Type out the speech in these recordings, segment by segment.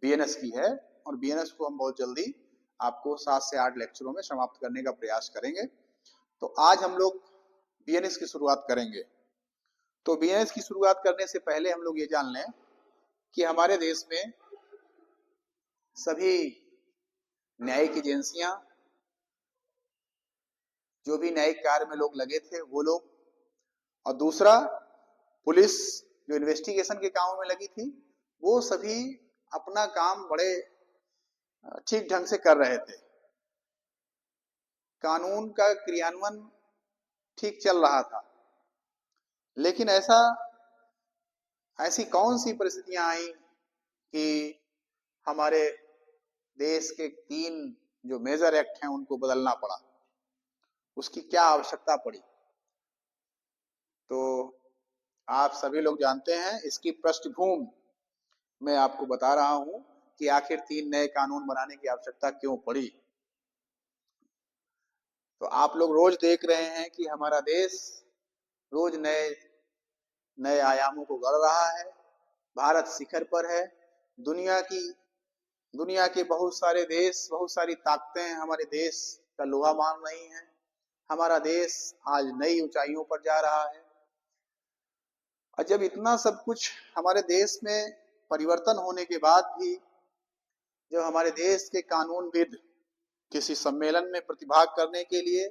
BNS की है, और बीएनएस को हम बहुत जल्दी आपको 7 से 8 लेक्चरों में समाप्त करने का प्रयास करेंगे। तो आज हम लोग बीएनएस की शुरुआत करेंगे। तो बीएनएस की शुरुआत करने से पहले हम लोग ये जान लें कि हमारे देश में सभी न्यायिक एजेंसियां, जो भी न्यायिक कार्य में लोग लगे थे वो लोग, और दूसरा पुलिस जो इन्वेस्टिगेशन के कामों में लगी थी, वो सभी अपना काम बड़े ठीक ढंग से कर रहे थे। कानून का क्रियान्वयन ठीक चल रहा था। लेकिन ऐसी कौन सी परिस्थितियां आई कि हमारे देश के 3 जो मेजर एक्ट हैं उनको बदलना पड़ा, उसकी क्या आवश्यकता पड़ी? तो आप सभी लोग जानते हैं, इसकी पृष्ठभूमि मैं आपको बता रहा हूं कि आखिर 3 नए कानून बनाने की आवश्यकता क्यों पड़ी। तो आप लोग रोज देख रहे हैं कि हमारा देश रोज नए नए आयामों को गढ़ रहा है। भारत शिखर पर है। दुनिया के बहुत सारे देश, बहुत सारी ताकतें हमारे देश का लोहा मान रही हैं। हमारा देश आज नई ऊंचाइयों पर जा रहा है। और जब इतना सब कुछ हमारे देश में परिवर्तन होने के बाद भी जब हमारे देश के कानूनविद किसी सम्मेलन में प्रतिभाग करने के लिए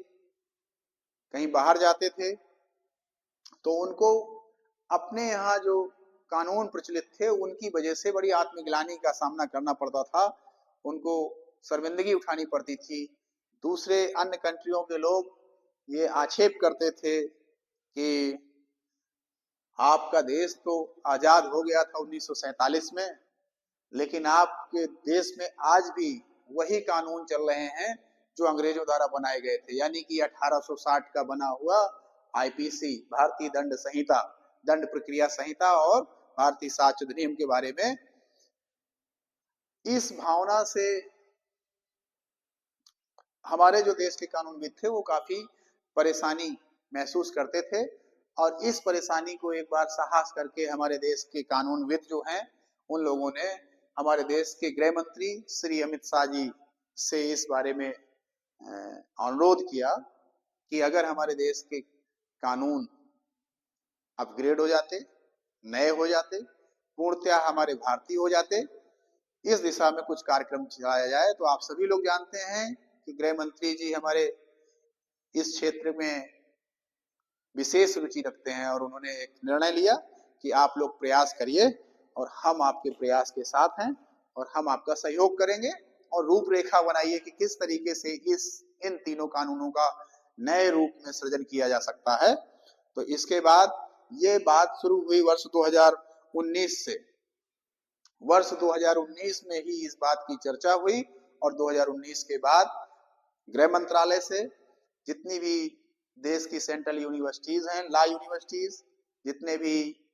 कहीं बाहर जाते थे, तो उनको अपने यहाँ जो कानून प्रचलित थे उनकी वजह से बड़ी आत्मग्लानि का सामना करना पड़ता था। उनको शर्मिंदगी उठानी पड़ती थी। दूसरे अन्य कंट्रियों के लोग ये आक्षेप करते थे कि आपका देश तो आजाद हो गया था 1947 में, लेकिन आपके देश में आज भी वही कानून चल रहे हैं जो अंग्रेजों द्वारा बनाए गए थे, यानी कि 1860 का बना हुआ आईपीसी, भारतीय दंड संहिता, दंड प्रक्रिया संहिता और भारतीय साक्ष्य अधिनियम के बारे में। इस भावना से हमारे जो देश के कानूनविद थे वो काफी परेशानी महसूस करते थे, और इस परेशानी को एक बार साहस करके हमारे देश के कानूनविद जो हैं उन लोगों ने हमारे देश के गृह मंत्री श्री अमित शाह जी से इस बारे में अनुरोध किया कि अगर हमारे देश के कानून अपग्रेड हो जाते, नए हो जाते, पूर्णतया हमारे भारतीय हो जाते, इस दिशा में कुछ कार्यक्रम चलाया जाए। तो आप सभी लोग जानते हैं कि गृह मंत्री जी हमारे इस क्षेत्र में विशेष रुचि रखते हैं, और उन्होंने एक निर्णय लिया कि आप लोग प्रयास करिए और हम आपके प्रयास के साथ हैं और हम आपका सहयोग करेंगे, और रूपरेखा बनाइए कि किस तरीके से इन तीनों कानूनों का नए रूप में सृजन किया जा सकता है। तो इसके बाद ये बात शुरू हुई वर्ष 2019 से। वर्ष 2019 में ही इस बात की चर्चा हुई, और 2019 के बाद गृह मंत्रालय से जितनी भी देश की सेंट्रल यूनिवर्सिटीज हैं, लॉ यूनिवर्सिटीज, जितने भी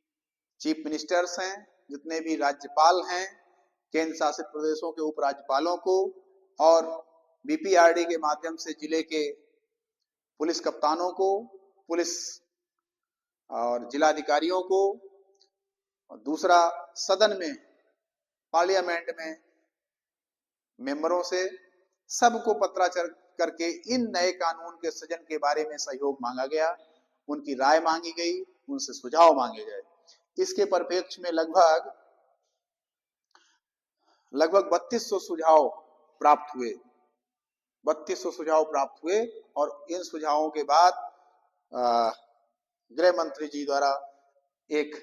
चीफ मिनिस्टर्स हैं, जितने भी राज्यपाल हैं, केंद्र शासित प्रदेशों के उपराज्यपालों को, और बीपीआरडी के माध्यम से जिले के पुलिस कप्तानों को, पुलिस और जिलाधिकारियों को, और दूसरा सदन में, पार्लियामेंट में मेंबरों से, सबको पत्राचार करके इन नए कानून के सृजन के बारे में सहयोग मांगा गया, उनकी राय मांगी गई, उनसे सुझाव मांगे गए। इसके परिप्रेक्ष्य में लगभग 3200 सुझाव प्राप्त हुए। 3200 सुझाव प्राप्त हुए, और इन सुझावों के बाद गृह मंत्री जी द्वारा एक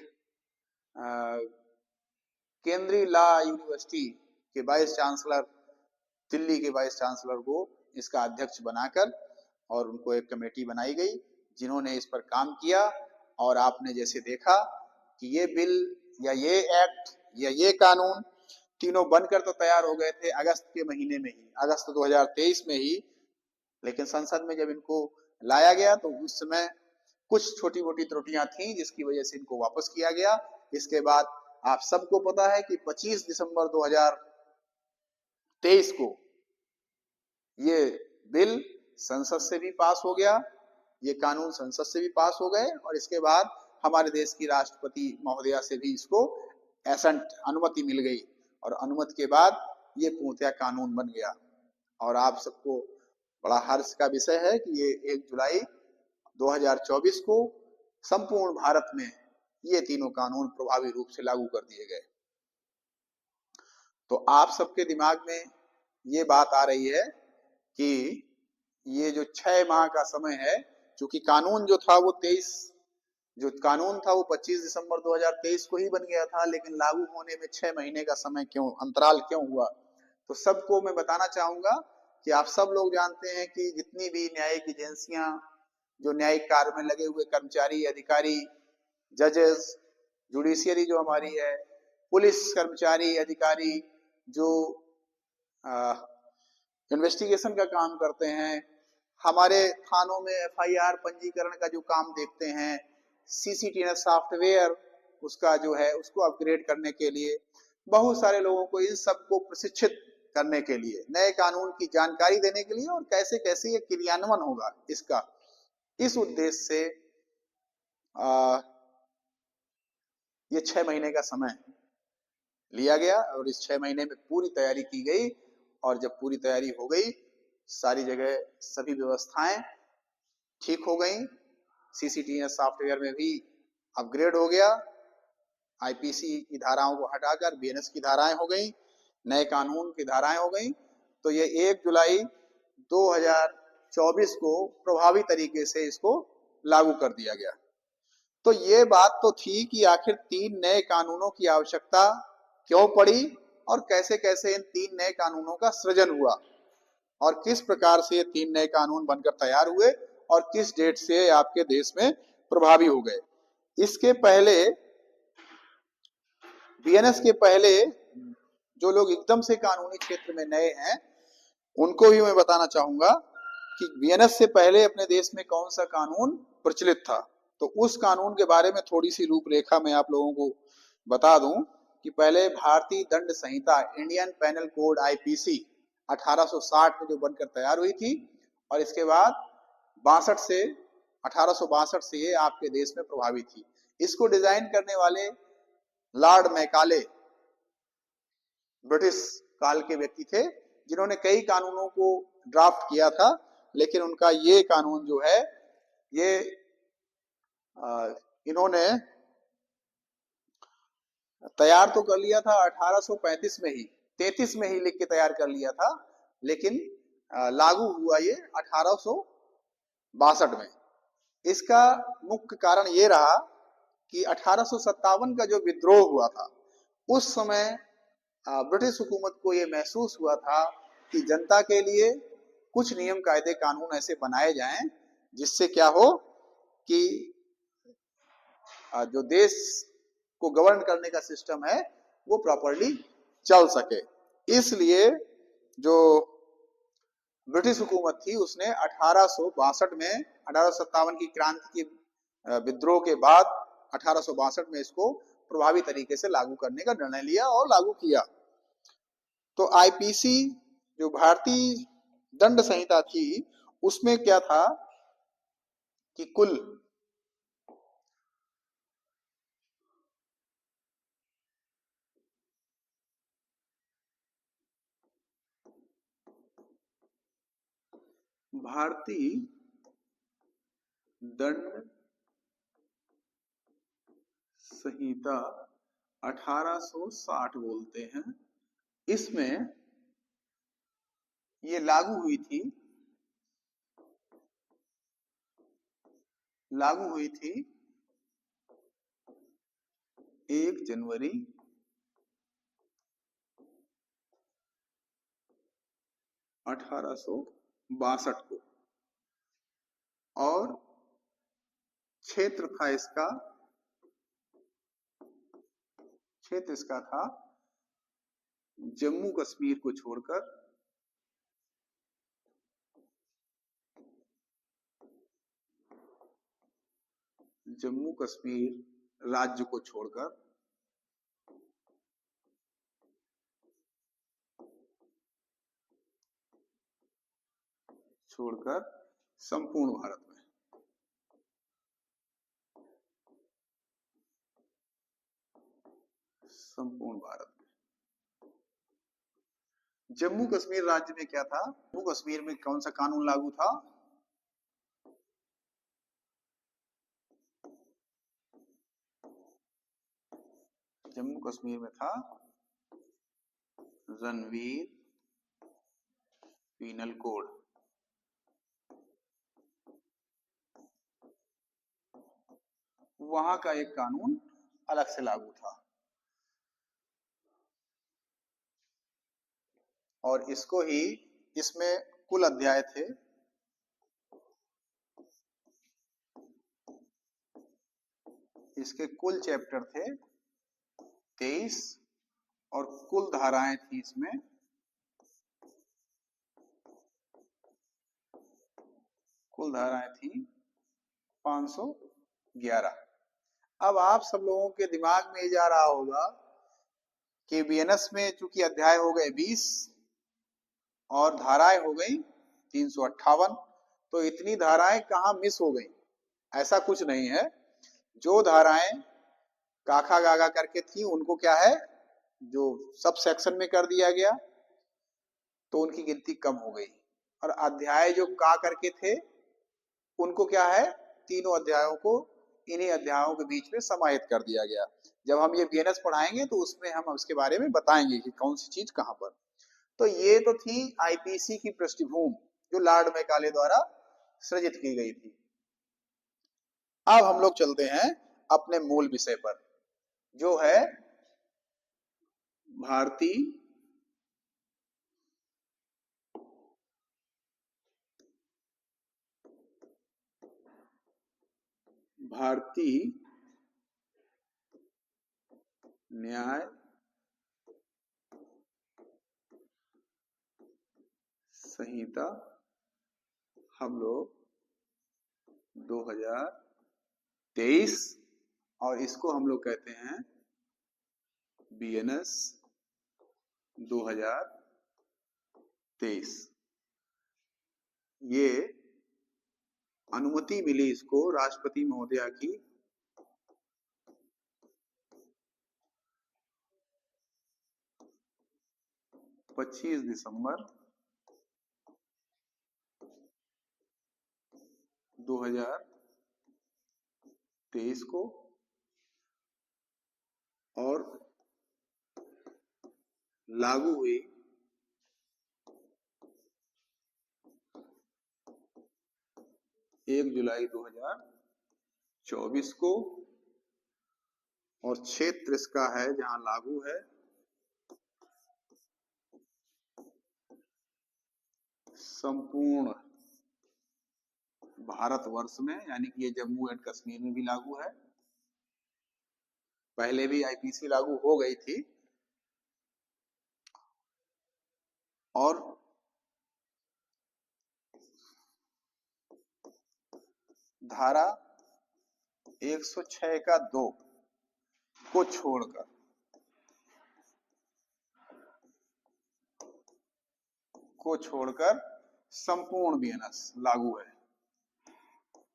केंद्रीय लॉ यूनिवर्सिटी के वाइस चांसलर, दिल्ली के वाइस चांसलर को इसका अध्यक्ष बनाकर, और उनको एक कमेटी बनाई गई जिन्होंने इस पर काम किया। और आपने जैसे देखा कि ये बिल या ये एक्ट या ये कानून तीनों बनकर तो तैयार हो गए थे अगस्त के महीने में ही, अगस्त 2023 में ही। लेकिन संसद में जब इनको लाया गया तो उस समय कुछ छोटी मोटी त्रुटियां थी, जिसकी वजह से इनको वापस किया गया। इसके बाद आप सबको पता है कि 25 दिसंबर 2023 को ये बिल संसद से भी पास हो गया, ये कानून संसद से भी पास हो गए, और इसके बाद हमारे देश की राष्ट्रपति महोदया से भी इसको एसेंट, अनुमति मिल गई, और अनुमति के बाद ये पूर्णतया कानून बन गया। और आप सबको बड़ा हर्ष का विषय है कि ये 1 जुलाई 2024 को संपूर्ण भारत में ये तीनों कानून प्रभावी रूप से लागू कर दिए गए। तो आप सबके दिमाग में ये बात आ रही है कि ये जो 6 माह का समय है, क्योंकि कानून जो था वो 25 दिसंबर 2023 को ही बन गया था, लेकिन लागू होने में 6 महीने का समय क्यों, अंतराल क्यों हुआ? तो सबको मैं बताना चाहूंगा कि आप सब लोग जानते हैं कि जितनी भी न्यायिक एजेंसियां, जो न्यायिक कार्य में लगे हुए कर्मचारी, अधिकारी, जजेस, जुडिशियरी जो हमारी है, पुलिस कर्मचारी, अधिकारी जो इन्वेस्टिगेशन का काम करते हैं, हमारे थानों में एफआईआर पंजीकरण का जो काम देखते हैं, सीसीटीवी सॉफ्टवेयर उसका जो है उसको अपग्रेड करने के लिए, बहुत सारे लोगों को इन सबको प्रशिक्षित करने के लिए, नए कानून की जानकारी देने के लिए और कैसे कैसे ये क्रियान्वयन होगा इसका, इस उद्देश्य से ये 6 महीने का समय लिया गया और इस 6 महीने में पूरी तैयारी की गई। और जब पूरी तैयारी हो गई, सारी जगह सभी व्यवस्थाएं ठीक हो गई, सीसीटीवी सॉफ्टवेयर में भी अपग्रेड हो गया, आईपीसी की धाराओं को हटाकर बीएनएस की धाराएं हो गई, नए कानून की धाराएं हो गई। तो ये 1 जुलाई 2024 को प्रभावी तरीके से इसको लागू कर दिया गया। तो ये बात तो थी कि आखिर 3 नए कानूनों की आवश्यकता क्यों पड़ी और कैसे कैसे इन 3 नए कानूनों का सृजन हुआ और किस प्रकार से ये 3 नए कानून बनकर तैयार हुए और किस डेट से आपके देश में प्रभावी हो गए। इसके पहले, बीएनएस के पहले जो लोग एकदम से कानूनी क्षेत्र में नए हैं, उनको भी मैं बताना चाहूंगा कि बीएनएस से पहले अपने देश में कौन सा कानून प्रचलित था। तो उस कानून के बारे में थोड़ी सी रूपरेखा मैं आप लोगों को बता दूं कि पहले भारतीय दंड संहिता, इंडियन पेनल कोड आईपीसी 1860 में जो बनकर तैयार हुई थी और इसके बाद 1862 से ये आपके देश में प्रभावी थी। इसको डिजाइन करने वाले लॉर्ड मैकाले ब्रिटिश काल के व्यक्ति थे, जिन्होंने कई कानूनों को ड्राफ्ट किया था, लेकिन उनका ये कानून जो है ये इन्होंने तैयार तो कर लिया था 1835 में ही, 33 में ही लिख के तैयार कर लिया था, लेकिन लागू हुआ ये 1862 में। इसका मुख्य कारण ये रहा कि 1857 का जो विद्रोह हुआ था, उस समय ब्रिटिश हुकूमत को ये महसूस हुआ था कि जनता के लिए कुछ नियम कायदे कानून ऐसे बनाए जाएं जिससे क्या हो कि जो देश को गवर्न करने का सिस्टम है वो प्रॉपर्ली चल सके। इसलिए जो ब्रिटिश हुकूमत थी उसने 1862 में, 1857 की क्रांति के विद्रोह के बाद 1862 में इसको प्रभावी तरीके से लागू करने का निर्णय लिया और लागू किया। तो आईपीसी जो भारतीय दंड संहिता थी उसमें क्या था कि कुल भारतीय दंड संहिता 1860 बोलते हैं, इसमें ये लागू हुई थी 1 जनवरी 1862 को और क्षेत्र इसका था जम्मू कश्मीर को छोड़कर राज्य को छोड़कर संपूर्ण भारत में। जम्मू कश्मीर राज्य में क्या था? जम्मू कश्मीर में कौन सा कानून लागू था? जम्मू कश्मीर में था रणवीर पीनल कोड। वहां का एक कानून अलग से लागू था और इसको ही, इसमें कुल अध्याय थे, इसके कुल चैप्टर थे 23 और कुल धाराएं थी इसमें कुल धाराएं थी 511। अब आप सब लोगों के दिमाग में ये जा रहा होगा कि बीएनएस में चूंकि अध्याय हो गए 20 और धाराएं हो गई 358, तो इतनी धाराएं कहाँ मिस हो गई? ऐसा कुछ नहीं है। जो धाराएं काखा गागा करके थी उनको क्या है, जो सब सेक्शन में कर दिया गया, तो उनकी गिनती कम हो गई। और अध्याय जो का करके थे उनको क्या है, तीनों अध्यायों को इन्हीं अध्यायों के बीच में समाहित कर दिया गया। जब हम ये बीएनएस पढ़ाएंगे तो उसमें हम उसके बारे में बताएंगे कि कौन सी चीज कहां पर। तो ये तो थी आईपीसी की पृष्ठभूमि जो लॉर्ड मैकाले द्वारा सृजित की गई थी। अब हम लोग चलते हैं अपने मूल विषय पर, जो है भारतीय न्याय संहिता हम लोग 2023, और इसको हम लोग कहते हैं बीएनएस 2023। ये अनुमति मिली इसको राष्ट्रपति महोदया की 25 दिसंबर 2023 को, और लागू हुई 1 जुलाई 2024 को, और क्षेत्र इसका है जहां लागू है संपूर्ण भारतवर्ष में, यानी कि ये जम्मू एंड कश्मीर में भी लागू है। पहले भी आईपीसी लागू हो गई थी, और धारा 106 का 2 को छोड़कर संपूर्ण बीएनएस लागू है।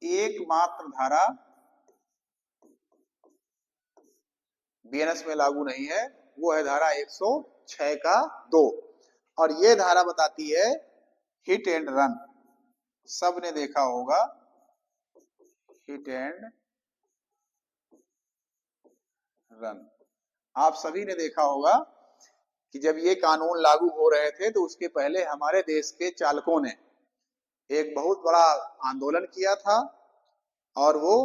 एकमात्र धारा बीएनएस में लागू नहीं है, वो है धारा 106 का 2, और ये धारा बताती है हिट एंड रन। सबने देखा होगा हिट एंड रन, आप सभी ने देखा होगा कि जब ये कानून लागू हो रहे थे तो उसके पहले हमारे देश के चालकों ने एक बहुत बड़ा आंदोलन किया था, और वो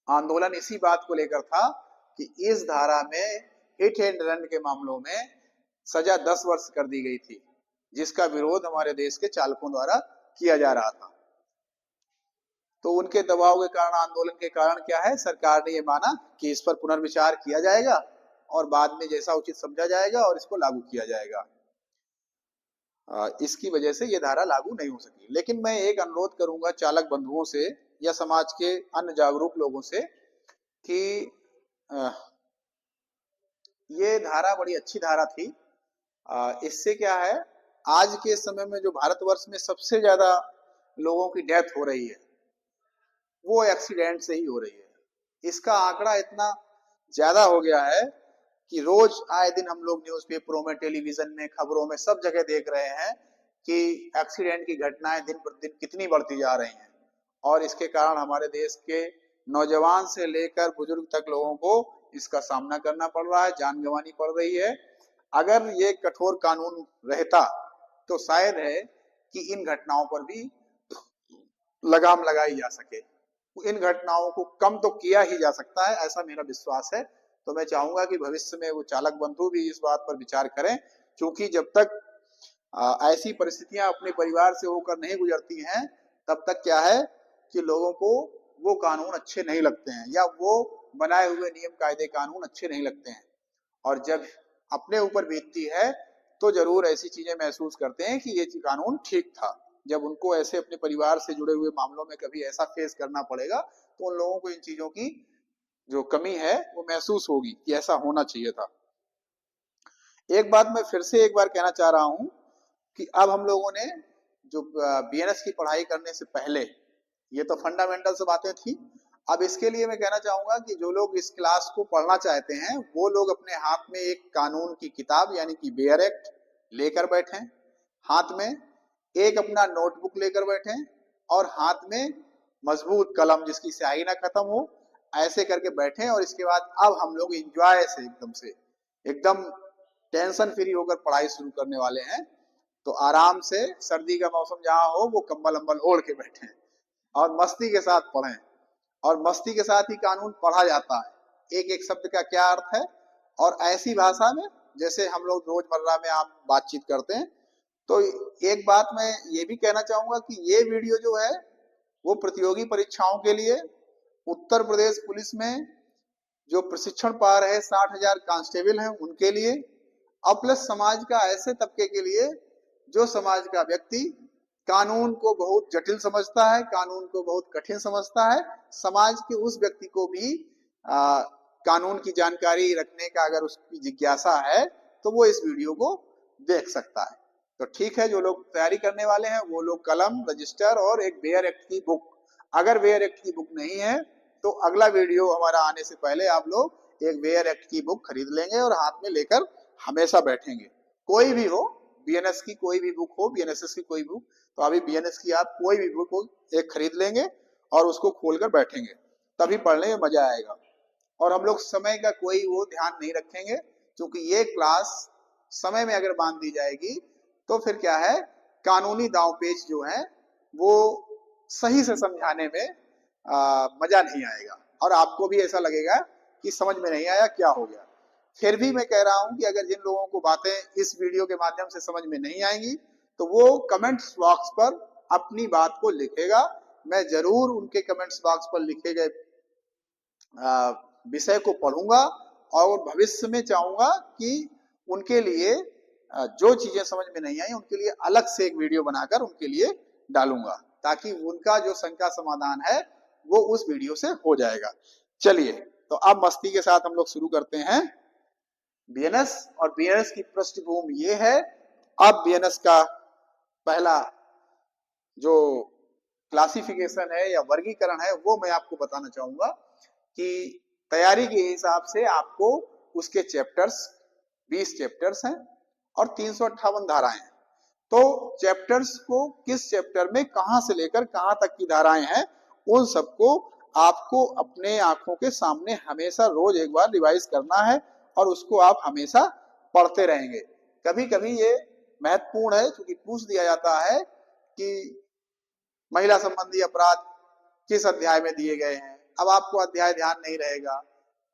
आंदोलन इसी बात को लेकर था कि इस धारा में हिट एंड रन के मामलों में सजा 10 वर्ष कर दी गई थी, जिसका विरोध हमारे देश के चालकों द्वारा किया जा रहा था। तो उनके दबाव के कारण, आंदोलन के कारण क्या है, सरकार ने ये माना कि इस पर पुनर्विचार किया जाएगा और बाद में जैसा उचित समझा जाएगा और इसको लागू किया जाएगा। इसकी वजह से ये धारा लागू नहीं हो सकी। लेकिन मैं एक अनुरोध करूंगा चालक बंधुओं से या समाज के अन्य जागरूक लोगों से कि ये धारा बड़ी अच्छी धारा थी। इससे क्या है, आज के समय में जो भारतवर्ष में सबसे ज्यादा लोगों की डेथ हो रही है वो एक्सीडेंट से ही हो रही है। इसका आंकड़ा इतना ज्यादा हो गया है कि रोज आए दिन हम लोग न्यूज़पेपरों में, टेलीविजन में, खबरों में, सब जगह देख रहे हैं कि एक्सीडेंट की घटनाएं दिन प्रतिदिन कितनी बढ़ती जा रही हैं और इसके कारण हमारे देश के नौजवान से लेकर बुजुर्ग तक लोगों को इसका सामना करना पड़ रहा है, जान गंवानी पड़ रही है। अगर ये कठोर कानून रहता तो शायद है कि इन घटनाओं पर भी लगाम लगाई जा सके, इन घटनाओं को कम तो किया ही जा सकता है, ऐसा मेरा विश्वास है। तो मैं चाहूंगा कि भविष्य में वो चालक बंधु भी इस बात पर विचार करें, क्योंकि जब तक ऐसी परिस्थितियां अपने परिवार से होकर नहीं गुजरती हैं, तब तक क्या है कि लोगों को वो कानून अच्छे नहीं लगते हैं या वो बनाए हुए नियम कायदे कानून अच्छे नहीं लगते हैं। और जब अपने ऊपर बीतती है तो जरूर ऐसी चीजें महसूस करते हैं कि ये कानून ठीक था। जब उनको ऐसे अपने परिवार से जुड़े हुए मामलों में कभी ऐसा फेस करना पड़ेगा तो उन लोगों को इन चीजों की जो कमी है वो महसूस होगी कि ऐसा होना चाहिए था। एक बात मैं फिर से एक बार कहना चाह रहा हूं कि अब हम लोगों ने जो बीएनएस की पढ़ाई करने से पहले, ये तो फंडामेंटल से बातें थी, अब इसके लिए मैं कहना चाहूंगा कि जो लोग इस क्लास को पढ़ना चाहते हैं वो लोग अपने हाथ में एक कानून की किताब यानी कि बेयर एक्ट लेकर बैठें, हाथ में एक अपना नोटबुक लेकर बैठें और हाथ में मजबूत कलम जिसकी स्याही ना खत्म हो, ऐसे करके बैठें। और इसके बाद अब हम लोग एंजॉय से एकदम टेंशन फ्री होकर पढ़ाई शुरू करने वाले हैं। तो आराम से सर्दी का मौसम जहां हो वो कंबल अंबल ओढ़ के बैठें और मस्ती के साथ पढ़ें। और मस्ती के साथ ही कानून पढ़ा जाता है, एक एक शब्द का क्या अर्थ है, और ऐसी भाषा में जैसे हम लोग रोजमर्रा में आप बातचीत करते हैं। तो एक बात मैं ये भी कहना चाहूंगा कि ये वीडियो जो है वो प्रतियोगी परीक्षाओं के लिए उत्तर प्रदेश पुलिस में जो प्रशिक्षण पा रहे 60,000 कांस्टेबल हैं उनके लिए, और प्लस समाज का ऐसे तबके के लिए जो समाज का व्यक्ति कानून को बहुत जटिल समझता है, कानून को बहुत कठिन समझता है, समाज के उस व्यक्ति को भी कानून की जानकारी रखने का अगर उसकी जिज्ञासा है तो वो इस वीडियो को देख सकता है। तो ठीक है, जो लोग तैयारी करने वाले हैं वो लोग कलम, रजिस्टर और एक बेयर एक्ट की बुक, अगर बेयर एक्ट की बुक नहीं है तो अगला वीडियो हमारा आने से पहले आप लोग एक बेयर एक्ट की बुक खरीद लेंगे और हाथ में लेकर हमेशा बैठेंगे। कोई भी हो, बीएनएस की कोई भी बुक हो, बीएनएसएस की कोई बुक, तो अभी बीएनएस की आप कोई भी बुक एक खरीद लेंगे और उसको खोलकर बैठेंगे, तभी पढ़ने में मजा आएगा। और हम लोग समय का कोई वो ध्यान नहीं रखेंगे, क्योंकि ये क्लास समय में अगर बांध दी जाएगी तो फिर क्या है, कानूनी दांवपेच जो है वो सही से समझाने में मजा नहीं आएगा और आपको भी ऐसा लगेगा कि समझ में नहीं आया, क्या हो गया। फिर भी मैं कह रहा हूं कि अगर जिन लोगों को बातें इस वीडियो के माध्यम से समझ में नहीं आएंगी तो वो कमेंट्स बॉक्स पर अपनी बात को लिखेगा। मैं जरूर उनके कमेंट्स बॉक्स पर लिखे गए विषय को पढ़ूंगा और भविष्य में चाहूंगा कि उनके लिए जो चीजें समझ में नहीं आई उनके लिए अलग से एक वीडियो बनाकर उनके लिए डालूंगा, ताकि उनका जो शंका समाधान है वो उस वीडियो से हो जाएगा। चलिए, तो अब मस्ती के साथ हम लोग शुरू करते हैं बीएनएस। और बीएनएस की पृष्ठभूमि ये है। अब बीएनएस का पहला जो क्लासिफिकेशन है या वर्गीकरण है वो मैं आपको बताना चाहूंगा कि तैयारी के हिसाब से आपको उसके चैप्टर्स 20 चैप्टर्स हैं और 358 धाराएं हैं। तो चैप्टर्स को किस चैप्टर में कहां से लेकर कहां तक की धाराएं हैं उन सबको आपको अपने आंखों के सामने हमेशा रोज एक बार रिवाइज करना है और उसको आप हमेशा पढ़ते रहेंगे। कभी कभी ये महत्वपूर्ण है क्योंकि पूछ दिया जाता है कि महिला संबंधी अपराध किस अध्याय में दिए गए हैं, अब आपको अध्याय ध्यान नहीं रहेगा।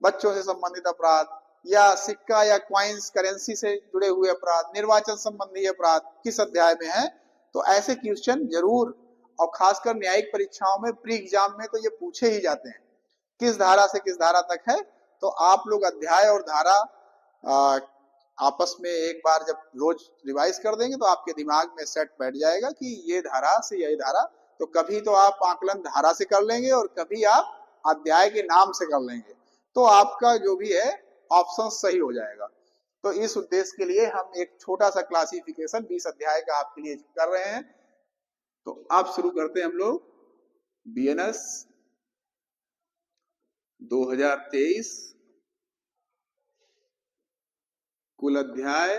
बच्चों से संबंधित अपराध या सिक्का या क्वाइंस करेंसी से जुड़े हुए अपराध, निर्वाचन संबंधी अपराध किस अध्याय में है। तो ऐसे क्वेश्चन जरूर, और खासकर न्यायिक परीक्षाओं में प्री एग्जाम में तो ये पूछे ही जाते हैं किस धारा से किस धारा तक है। तो आप लोग अध्याय और धारा आपस में एक बार जब रोज रिवाइज कर देंगे तो आपके दिमाग में सेट बैठ जाएगा कि ये धारा से यही धारा। तो कभी तो आप आकलन धारा से कर लेंगे और कभी आप अध्याय के नाम से कर लेंगे, तो आपका जो भी है ऑप्शन सही हो जाएगा। तो इस उद्देश्य के लिए हम एक छोटा सा क्लासिफिकेशन 20 अध्याय का आपके लिए कर रहे हैं। तो अब शुरू करते हैं हम लोग बीएनएस 2023 कुल अध्याय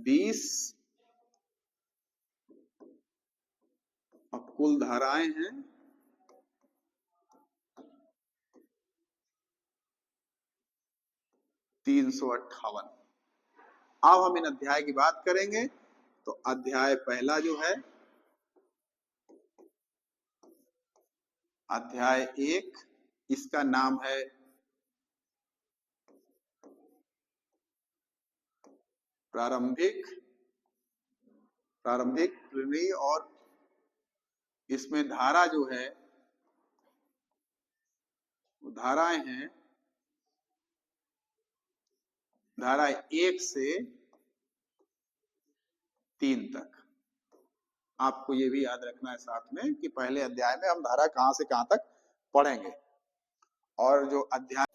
20 और कुल धाराएं हैं 358। अब हम इन अध्याय की बात करेंगे। तो अध्याय पहला जो है, अध्याय 1, इसका नाम है प्रारंभिक प्रीलिमिनरी, और इसमें धारा जो है वो धाराएं हैं धारा 1 से 3 तक। आपको ये भी याद रखना है साथ में कि पहले अध्याय में हम धारा कहां से कहां तक पढ़ेंगे। और जो अध्याय,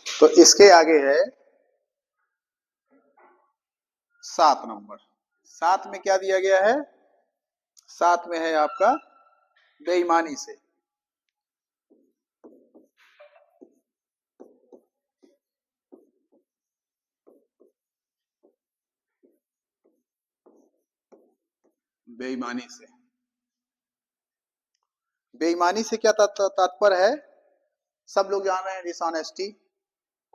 तो इसके आगे है 7 नंबर। 7 में क्या दिया गया है? 7 में है आपका बेईमानी से। बेईमानी से, बेईमानी से क्या तात्पर्य है? सब लोग जान रहे हैं डिसऑनेस्टी।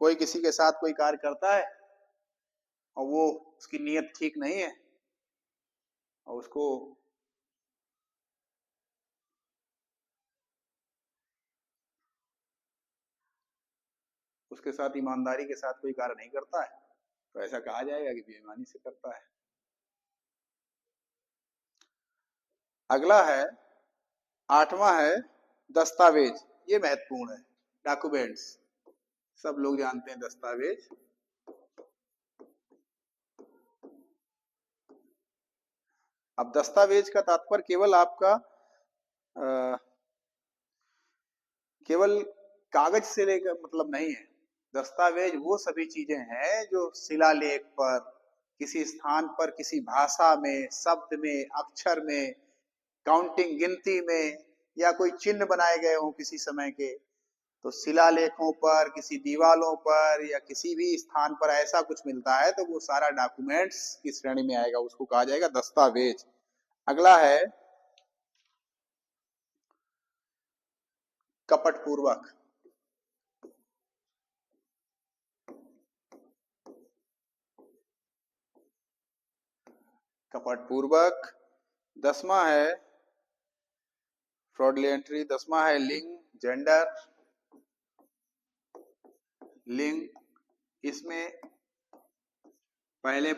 कोई किसी के साथ कोई कार्य करता है और वो उसकी नीयत ठीक नहीं है और उसके साथ ईमानदारी के साथ कोई कार्य नहीं करता है, तो ऐसा कहा जाएगा कि बेईमानी से करता है। अगला है 8वां है दस्तावेज। ये महत्वपूर्ण है, डॉक्यूमेंट्स। सब लोग जानते हैं दस्तावेज। अब दस्तावेज का तात्पर्य केवल आपका केवल कागज से लेकर मतलब नहीं है। दस्तावेज वो सभी चीजें हैं जो शिलालेख पर, किसी स्थान पर, किसी भाषा में, शब्द में, अक्षर में, काउंटिंग गिनती में, या कोई चिन्ह बनाए गए हों किसी समय के, तो शिलालेखों पर, किसी दीवालों पर या किसी भी स्थान पर ऐसा कुछ मिलता है तो वो सारा डॉक्यूमेंट्स की श्रेणी में आएगा, उसको कहा जाएगा दस्तावेज। अगला है कपटपूर्वक। कपटपूर्वक। 10वां है फ्रॉडलेंटरी। 10वां है लिंग, जेंडर, लिंग। इसमें पहले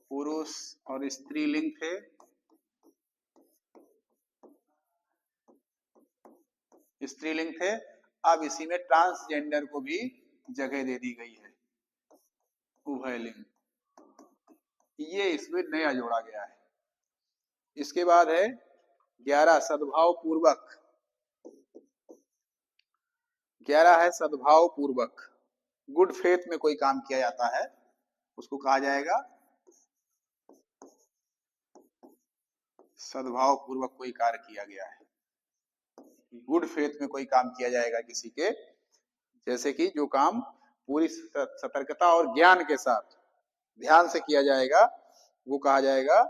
पुरुष और स्त्रीलिंग थे, स्त्रीलिंग थे। अब इसी में ट्रांसजेंडर को भी जगह दे दी गई है, उभयलिंग। ये इसमें नया जोड़ा गया है। इसके बाद है 11 सद्भाव पूर्वक। 11 है सद्भाव पूर्वक। गुड फेथ में कोई काम किया जाता है उसको कहा जाएगा सद्भाव पूर्वक कोई कार्य किया गया है। गुड फेथ में कोई काम किया जाएगा किसी के, जैसे कि जो काम पूरी सतर्कता और ज्ञान के साथ ध्यान से किया जाएगा वो कहा जाएगा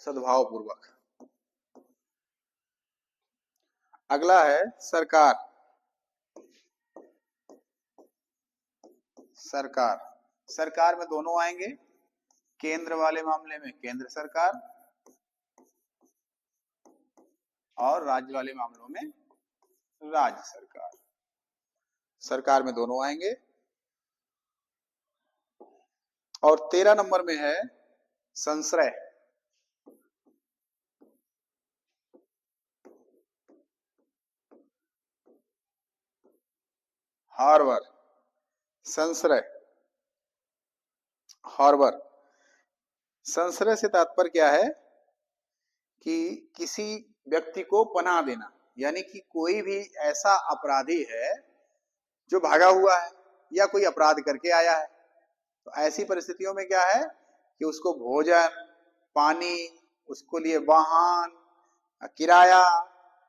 सद्भाव पूर्वक। अगला है सरकार। सरकार, सरकार में दोनों आएंगे। केंद्र वाले मामले में केंद्र सरकार और राज्य वाले मामलों में राज्य सरकार। सरकार में दोनों आएंगे। और 13 नंबर में है संश्रय। Harbour, संश्रय, harbour. संश्रय से तात्पर्य क्या है कि किसी व्यक्ति को पनाह देना, यानी कि कोई भी ऐसा अपराधी है जो भागा हुआ है या कोई अपराध करके आया है। तो ऐसी परिस्थितियों में क्या है कि उसको भोजन, पानी, उसको लिए वाहन, किराया,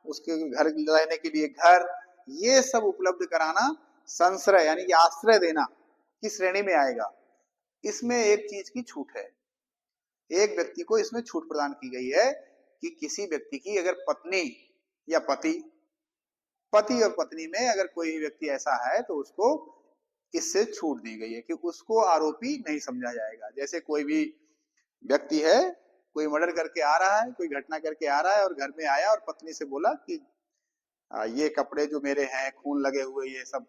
उसके घर रहने के लिए घर, ये सब उपलब्ध कराना संश्रय यानी कि आश्रय देना की श्रेणी में आएगा। इसमें एक चीज की छूट है, एक व्यक्ति को इसमें छूट प्रदान की गई है कि किसी व्यक्ति की अगर पत्नी या पति और पत्नी में अगर कोई व्यक्ति ऐसा है तो उसको इससे छूट दी गई है कि उसको आरोपी नहीं समझा जाएगा। जैसे कोई भी व्यक्ति है, कोई मर्डर करके आ रहा है, कोई घटना करके आ रहा है और घर में आया और पत्नी से बोला कि ये कपड़े जो मेरे हैं खून लगे हुए ये सब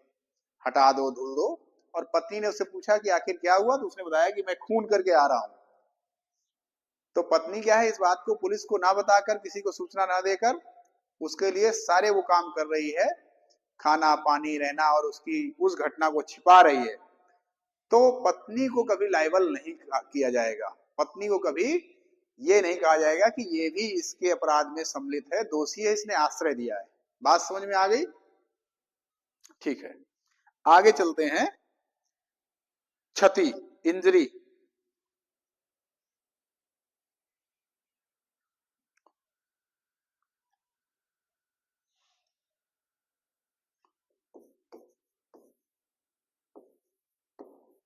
हटा दो, धुल दो, और पत्नी ने उससे पूछा कि आखिर क्या हुआ, तो उसने बताया कि मैं खून करके आ रहा हूं। तो पत्नी क्या है, इस बात को पुलिस को ना बताकर, किसी को सूचना ना देकर उसके लिए सारे वो काम कर रही है, खाना पानी रहना, और उसकी उस घटना को छिपा रही है। तो पत्नी को कभी लायबल नहीं किया जाएगा, पत्नी को कभी ये नहीं कहा जाएगा कि ये भी इसके अपराध में सम्मिलित है, दोषी है, इसने आश्रय दिया है। बात समझ में आ गई? ठीक है, आगे चलते हैं। क्षति, इंजरी।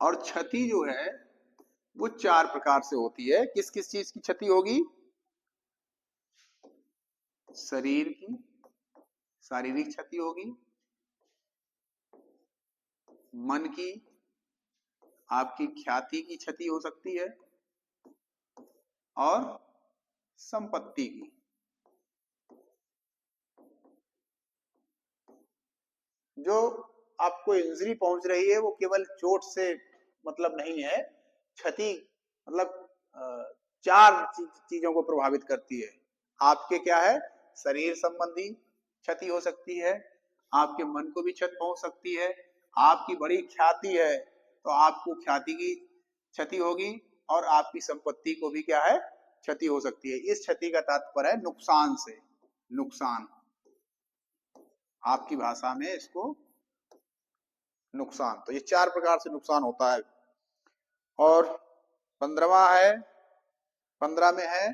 और क्षति जो है वो 4 प्रकार से होती है। किस किस चीज की क्षति होगी? शरीर की, शारीरिक क्षति होगी, मन की, आपकी ख्याति की क्षति हो सकती है, और संपत्ति की। जो आपको इंजरी पहुंच रही है वो केवल चोट से मतलब नहीं है, क्षति मतलब 4 चीजों को प्रभावित करती है। आपके क्या है, शरीर संबंधी क्षति हो सकती है, आपके मन को भी क्षति पहुंच सकती है, आपकी बड़ी ख्याति है तो आपको ख्याति की क्षति होगी, और आपकी संपत्ति को भी क्या है, क्षति हो सकती है। इस क्षति का तात्पर्य है नुकसान से, नुकसान, आपकी भाषा में इसको नुकसान। तो ये 4 प्रकार से नुकसान होता है। और 15वां है, 15 में है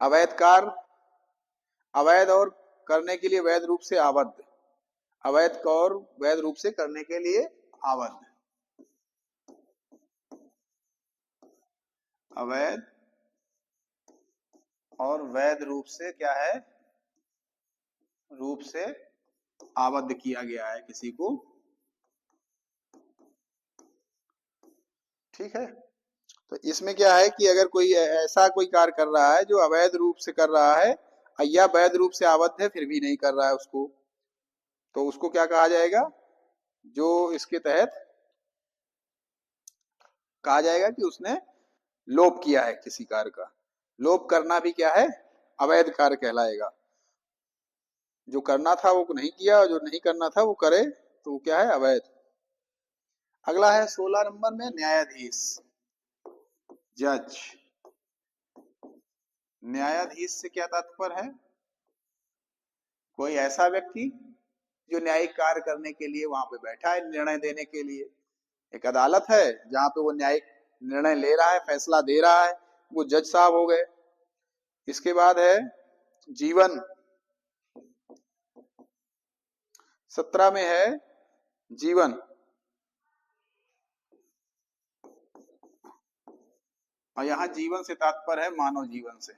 अवैध कार्य, अवैध और करने के लिए वैध रूप से आबद्ध, अवैध और वैध रूप से करने के लिए आबद्ध, अवैध और वैध रूप से क्या है, रूप से आबद्ध किया गया है किसी को। ठीक है, तो इसमें क्या है कि अगर कोई ऐसा कोई कार्य कर रहा है जो अवैध रूप से कर रहा है या वैध रूप से आबद्ध है फिर भी नहीं कर रहा है उसको, तो उसको क्या कहा जाएगा, जो इसके तहत कहा जाएगा कि उसने लोप किया है किसी कार्य का। लोप करना भी क्या है, अवैध कार्य कहलाएगा। जो करना था वो नहीं किया, और जो नहीं करना था वो करे तो वो क्या है, अवैध। अगला है 16 नंबर में न्यायाधीश, जज। न्यायाधीश से क्या तात्पर्य है, कोई ऐसा व्यक्ति जो न्यायिक कार्य करने के लिए वहां पे बैठा है, निर्णय देने के लिए। एक अदालत है जहां पे वो न्यायिक निर्णय ले रहा है, फैसला दे रहा है, वो जज साहब हो गए। इसके बाद है जीवन, 17 में है जीवन। और यहां जीवन से तात्पर्य है मानव जीवन से,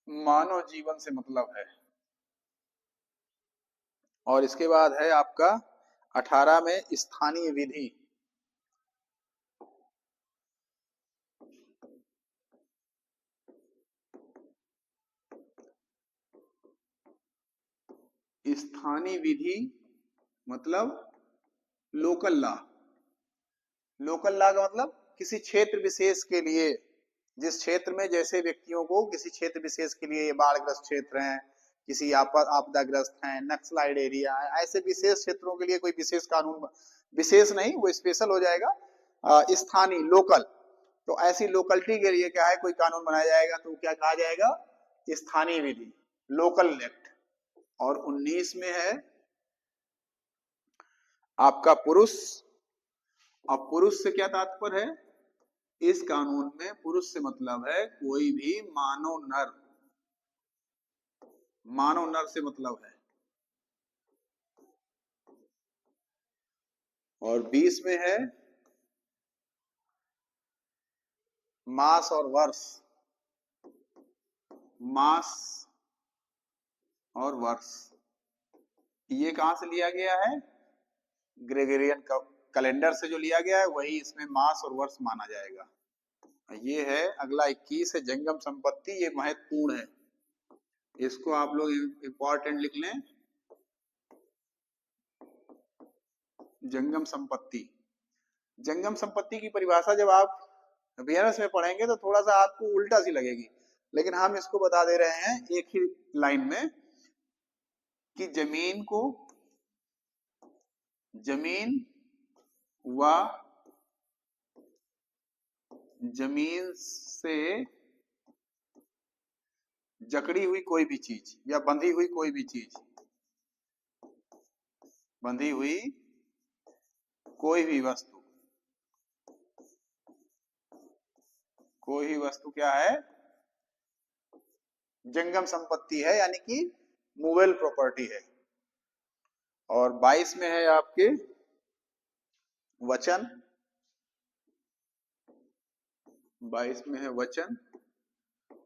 मानव जीवन से मतलब है। और इसके बाद है आपका 18 में स्थानीय विधि। स्थानीय विधि मतलब लोकल लॉ। लोकल लॉ का मतलब किसी क्षेत्र विशेष के लिए, जिस क्षेत्र में जैसे व्यक्तियों को किसी क्षेत्र विशेष के लिए, बाढ़ग्रस्त क्षेत्र हैं, किसी आपदाग्रस्त हैं, नक्सलाइड एरिया है, ऐसे विशेष क्षेत्रों के लिए कोई विशेष कानून, विशेष नहीं वो स्पेशल हो जाएगा, स्थानीय लोकल। तो ऐसी लोकलिटी के लिए क्या है, कोई कानून बनाया जाएगा तो क्या कहा जाएगा, स्थानीय विधि, लोकल एक्ट। और 19 में है आपका पुरुष। अब पुरुष से क्या तात्पर्य है? इस कानून में पुरुष से मतलब है कोई भी मानव नर, मानव नर से मतलब है। और 20 में है मास और वर्ष, मास और वर्ष। ये कहां से लिया गया है? ग्रेगोरियन कैलेंडर से जो लिया गया है वही इसमें मास और वर्ष माना जाएगा। ये है अगला 21 है जंगम संपत्ति। ये महत्वपूर्ण है, इसको आप लोग इंपॉर्टेंट लिख लें। जंगम संपत्ति, जंगम संपत्ति की परिभाषा जब आप बीएनएस में पढ़ेंगे तो थोड़ा सा आपको उल्टा सी लगेगी, लेकिन हम इसको बता दे रहे हैं एक ही लाइन में कि जमीन को, जमीन व जमीन से जकड़ी हुई कोई भी चीज या बंधी हुई कोई भी चीज, बंधी हुई कोई भी वस्तु, कोई भी वस्तु क्या है? जंगम संपत्ति है, यानी कि मूवेबल प्रॉपर्टी है। और 22 में है आपके वचन, 22 में है वचन।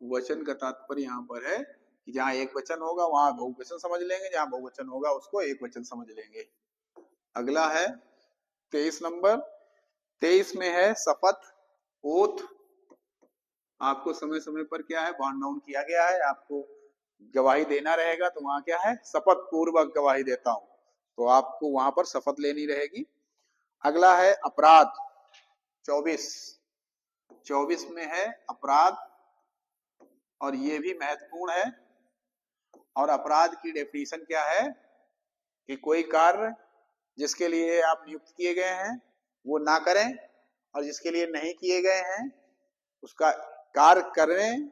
वचन का तात्पर्य यहाँ पर है कि जहां एक वचन होगा वहां बहुवचन समझ लेंगे, जहां बहुवचन होगा उसको एक वचन समझ लेंगे। अगला है 23 नंबर। 23 में है शपथ, ओथ। आपको समय समय पर क्या है बॉन्ड डाउन किया गया है, आपको गवाही देना रहेगा, तो वहां क्या है शपथ पूर्वक गवाही देता हूं, तो आपको वहां पर शपथ लेनी रहेगी। अगला है अपराध, 24। 24 में है अपराध, और ये भी महत्वपूर्ण है। और अपराध की डेफिनेशन क्या है कि कोई कार्य जिसके लिए आप नियुक्त किए गए हैं वो ना करें, और जिसके लिए नहीं किए गए हैं उसका कार्य करें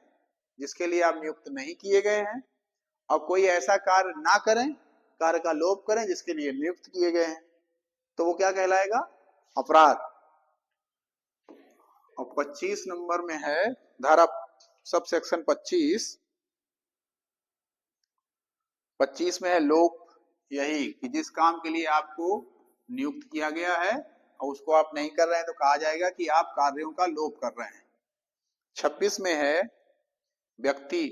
जिसके लिए आप नियुक्त नहीं किए गए हैं, और कोई ऐसा कार्य ना करें, कार्य का लोप करें जिसके लिए नियुक्त किए गए हैं, तो वो क्या कहलाएगा? अपराध। और 25 नंबर में है धारा सब सेक्शन 25। 25 में है लोप, यही कि जिस काम के लिए आपको नियुक्त किया गया है और उसको आप नहीं कर रहे हैं तो कहा जाएगा कि आप कार्यों का लोप कर रहे हैं। 26 में है व्यक्ति,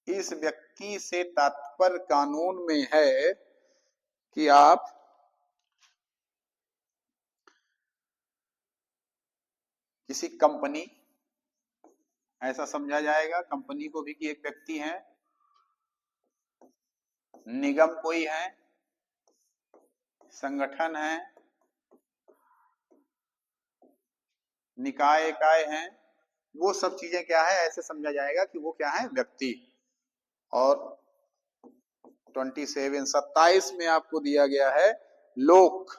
इस व्यक्ति से तात्पर्य कानून में है कि आप किसी कंपनी, ऐसा समझा जाएगा कंपनी को भी कि एक व्यक्ति है, निगम कोई है, संगठन है, निकाय इकाय हैं, वो सब चीजें क्या है ऐसे समझा जाएगा कि वो क्या है व्यक्ति। और 27 में आपको दिया गया है लोक।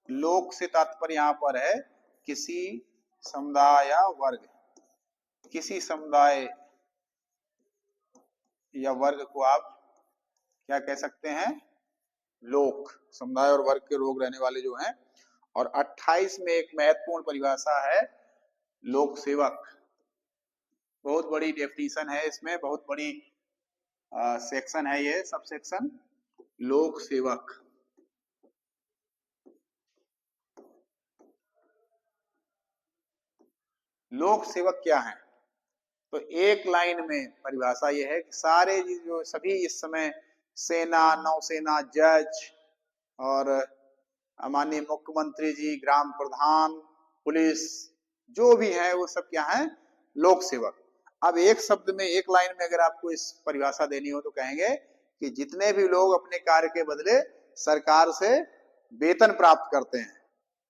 लोक से तात्पर्य यहां पर है किसी समुदाय या वर्ग, किसी समुदाय या वर्ग को आप क्या कह सकते हैं? लोक, समुदाय और वर्ग के लोग रहने वाले जो हैं। और 28 में एक महत्वपूर्ण परिभाषा है लोक सेवक। बहुत बड़ी डेफिनेशन है इसमें, बहुत बड़ी सेक्शन है ये, सब सेक्शन। लोक सेवक, लोक सेवक क्या है? तो एक लाइन में परिभाषा ये है कि सारे जो सभी इस समय सेना, नौसेना, जज और माननीय मुख्यमंत्री जी, ग्राम प्रधान, पुलिस, जो भी है वो सब क्या है? लोक सेवक। अब एक शब्द में, एक लाइन में अगर आपको इस परिभाषा देनी हो तो कहेंगे कि जितने भी लोग अपने कार्य के बदले सरकार से वेतन प्राप्त करते हैं,